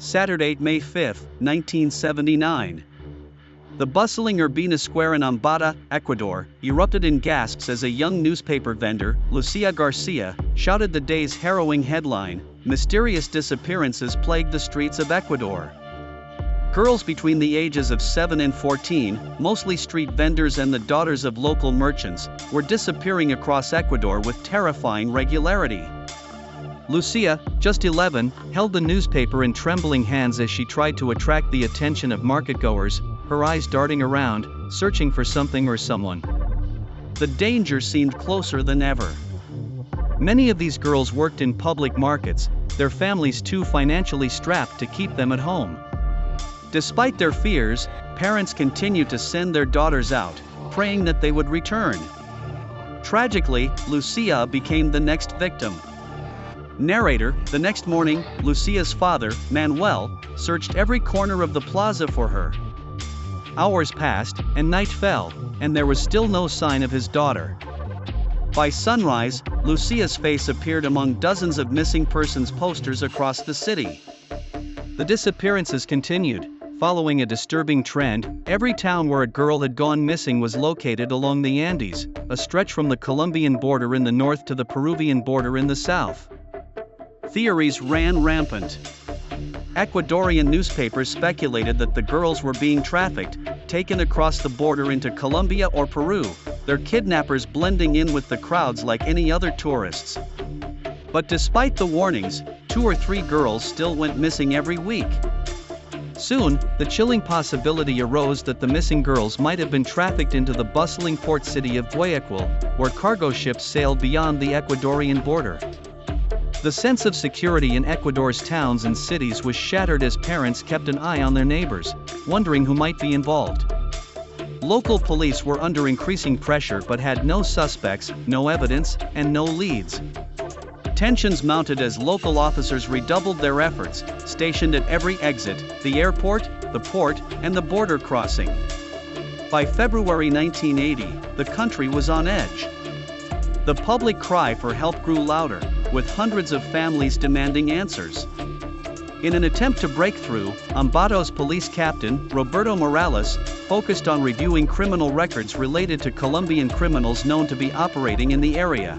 Saturday, May 5, 1979. The bustling Urbina Square in Ambato, Ecuador, erupted in gasps as a young newspaper vendor, Lucia Garcia, shouted the day's harrowing headline: "Mysterious disappearances plague the streets of Ecuador." Girls between the ages of 7 and 14, mostly street vendors and the daughters of local merchants, were disappearing across Ecuador with terrifying regularity. Lucia, just 11, held the newspaper in trembling hands as she tried to attract the attention of marketgoers, her eyes darting around, searching for something or someone. The danger seemed closer than ever. Many of these girls worked in public markets, their families too financially strapped to keep them at home. Despite their fears, parents continued to send their daughters out, praying that they would return. Tragically, Lucia became the next victim. Narrator: the next morning, Lucia's father, Manuel, searched every corner of the plaza for her. Hours passed, and night fell, and there was still no sign of his daughter. By sunrise, Lucia's face appeared among dozens of missing persons posters across the city. The disappearances continued. Following a disturbing trend, every town where a girl had gone missing was located along the Andes, a stretch from the Colombian border in the north to the Peruvian border in the south. Theories ran rampant. Ecuadorian newspapers speculated that the girls were being trafficked, taken across the border into Colombia or Peru, their kidnappers blending in with the crowds like any other tourists. But despite the warnings, 2 or 3 girls still went missing every week. Soon, the chilling possibility arose that the missing girls might have been trafficked into the bustling port city of Guayaquil, where cargo ships sailed beyond the Ecuadorian border. The sense of security in Ecuador's towns and cities was shattered as parents kept an eye on their neighbors, wondering who might be involved. Local police were under increasing pressure but had no suspects, no evidence, and no leads. Tensions mounted as local officers redoubled their efforts, stationed at every exit, the airport, the port, and the border crossing. By February 1980, the country was on edge. The public cry for help grew louder, with hundreds of families demanding answers. In an attempt to break through, Ambato's police captain, Roberto Morales, focused on reviewing criminal records related to Colombian criminals known to be operating in the area.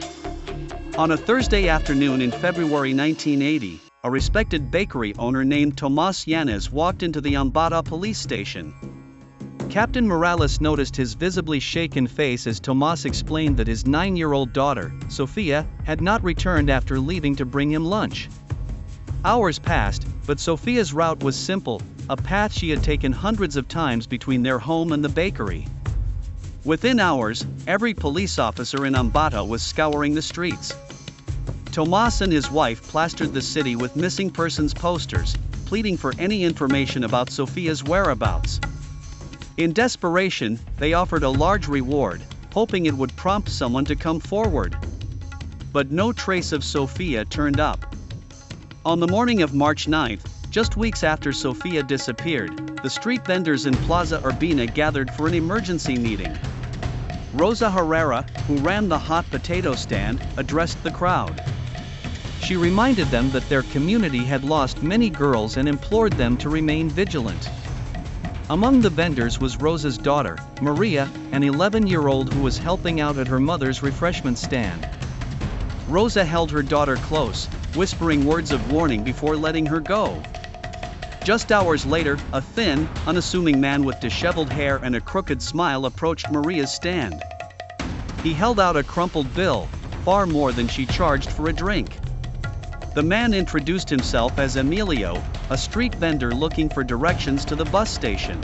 On a Thursday afternoon in February 1980, a respected bakery owner named Tomas Yanez walked into the Ambato police station. Captain Morales noticed his visibly shaken face as Tomas explained that his 9-year-old daughter, Sofia, had not returned after leaving to bring him lunch. Hours passed, but Sofia's route was simple, a path she had taken hundreds of times between their home and the bakery. Within hours, every police officer in Ambato was scouring the streets. Tomas and his wife plastered the city with missing persons posters, pleading for any information about Sofia's whereabouts. In desperation, they offered a large reward, hoping it would prompt someone to come forward. But no trace of Sofia turned up. On the morning of March 9th, just weeks after Sofia disappeared, the street vendors in Plaza Urbina gathered for an emergency meeting. Rosa Herrera, who ran the hot potato stand, addressed the crowd. She reminded them that their community had lost many girls and implored them to remain vigilant. Among the vendors was Rosa's daughter, Maria, an 11-year-old who was helping out at her mother's refreshment stand. Rosa held her daughter close, whispering words of warning before letting her go. Just hours later, a thin, unassuming man with disheveled hair and a crooked smile approached Maria's stand. He held out a crumpled bill, far more than she charged for a drink. The man introduced himself as Emilio, a street vendor looking for directions to the bus station.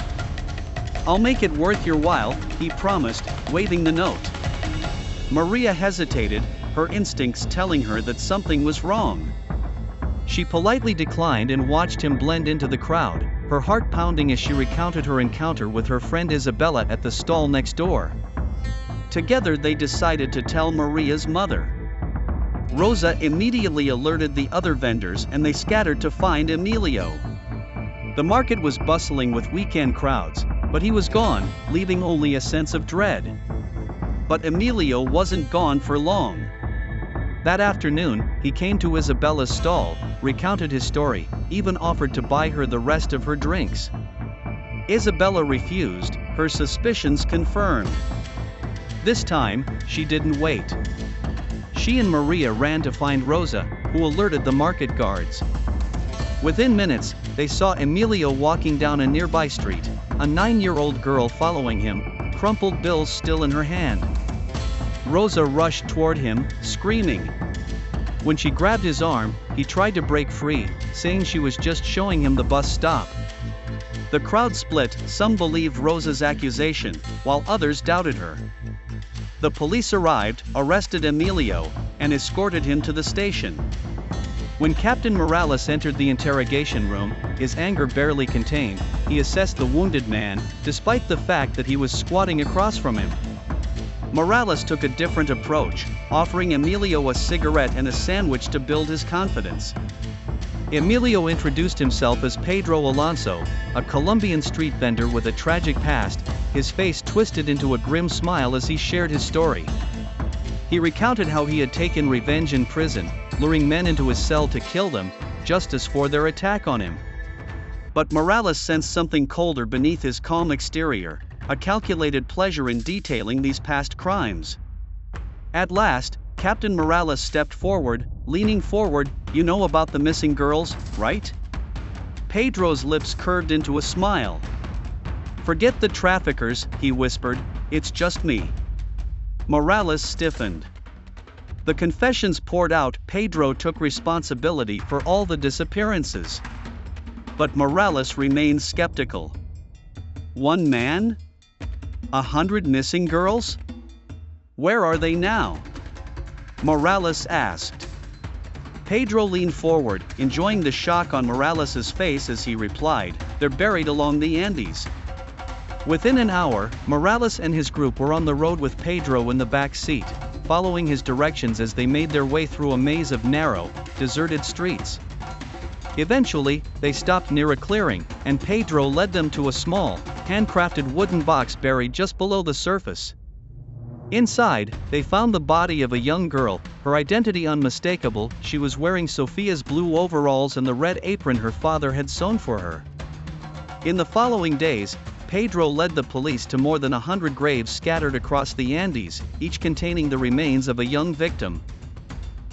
"I'll make it worth your while," he promised, waving the note. Maria hesitated, her instincts telling her that something was wrong. She politely declined and watched him blend into the crowd, her heart pounding as she recounted her encounter with her friend Isabella at the stall next door. Together they decided to tell Maria's mother. Rosa immediately alerted the other vendors and they scattered to find Emilio. The market was bustling with weekend crowds, but he was gone, leaving only a sense of dread. But Emilio wasn't gone for long. That afternoon, he came to Isabella's stall, recounted his story, even offered to buy her the rest of her drinks. Isabella refused, her suspicions confirmed. This time, she didn't wait. She and Maria ran to find Rosa, who alerted the market guards. Within minutes, they saw Emilio walking down a nearby street, a 9-year-old girl following him, crumpled bills still in her hand. Rosa rushed toward him, screaming. When she grabbed his arm, he tried to break free, saying she was just showing him the bus stop. The crowd split, some believed Rosa's accusation, while others doubted her. The police arrived, arrested Emilio, and escorted him to the station. When Captain Morales entered the interrogation room, his anger barely contained, he assessed the wounded man, despite the fact that he was squatting across from him. Morales took a different approach, offering Emilio a cigarette and a sandwich to build his confidence. Emilio introduced himself as Pedro Alonso, a Colombian street vendor with a tragic past, his face twisted into a grim smile as he shared his story. He recounted how he had taken revenge in prison, luring men into his cell to kill them, justice for their attack on him. But Morales sensed something colder beneath his calm exterior, a calculated pleasure in detailing these past crimes. At last, Captain Morales stepped forward, leaning forward. "You know about the missing girls, right?" Pedro's lips curved into a smile. "Forget the traffickers," he whispered, "it's just me." Morales stiffened. The confessions poured out. Pedro took responsibility for all the disappearances. But Morales remained skeptical. One man? 100 missing girls? Where are they now? Morales asked. Pedro leaned forward, enjoying the shock on Morales' face as he replied, "They're buried along the Andes." Within an hour, Morales and his group were on the road with Pedro in the back seat, following his directions as they made their way through a maze of narrow, deserted streets. Eventually, they stopped near a clearing, and Pedro led them to a small, handcrafted wooden box buried just below the surface. Inside, they found the body of a young girl, her identity unmistakable. She was wearing Sophia's blue overalls and the red apron her father had sewn for her. In the following days, Pedro led the police to more than 100 graves scattered across the Andes, each containing the remains of a young victim.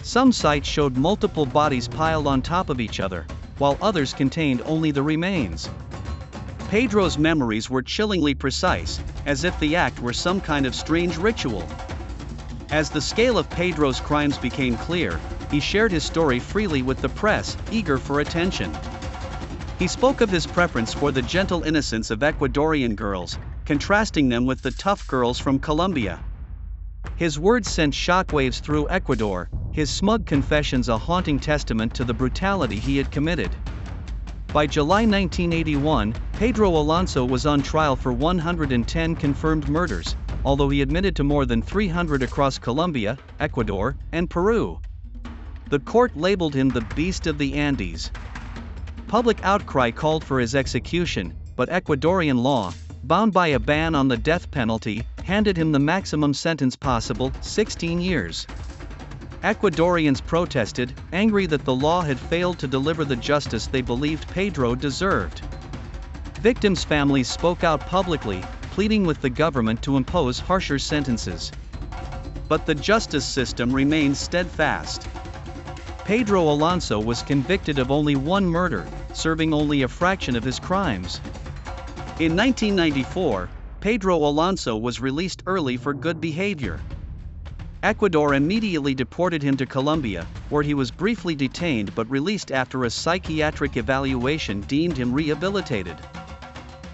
Some sites showed multiple bodies piled on top of each other, while others contained only the remains. Pedro's memories were chillingly precise, as if the act were some kind of strange ritual. As the scale of Pedro's crimes became clear, he shared his story freely with the press, eager for attention. He spoke of his preference for the gentle innocence of Ecuadorian girls, contrasting them with the tough girls from Colombia. His words sent shockwaves through Ecuador, his smug confessions a haunting testament to the brutality he had committed. By July 1981, Pedro Alonso was on trial for 110 confirmed murders, although he admitted to more than 300 across Colombia, Ecuador, and Peru. The court labeled him the Beast of the Andes. Public outcry called for his execution, but Ecuadorian law, bound by a ban on the death penalty, handed him the maximum sentence possible, 16 years. Ecuadorians protested, angry that the law had failed to deliver the justice they believed Pedro deserved. Victims' families spoke out publicly, pleading with the government to impose harsher sentences. But the justice system remained steadfast. Pedro Alonso was convicted of only one murder, serving only a fraction of his crimes. In 1994, Pedro Alonso was released early for good behavior. Ecuador immediately deported him to Colombia, where he was briefly detained but released after a psychiatric evaluation deemed him rehabilitated.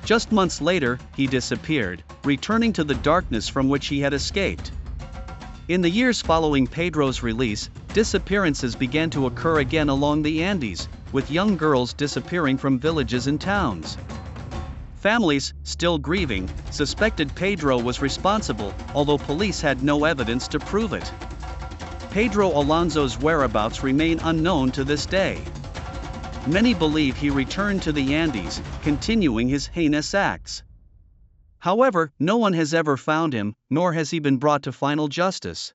Just months later, he disappeared, returning to the darkness from which he had escaped. In the years following Pedro's release, disappearances began to occur again along the Andes, with young girls disappearing from villages and towns. Families, still grieving, suspected Pedro was responsible, although police had no evidence to prove it. Pedro Alonso's whereabouts remain unknown to this day. Many believe he returned to the Andes, continuing his heinous acts. However, no one has ever found him, nor has he been brought to final justice.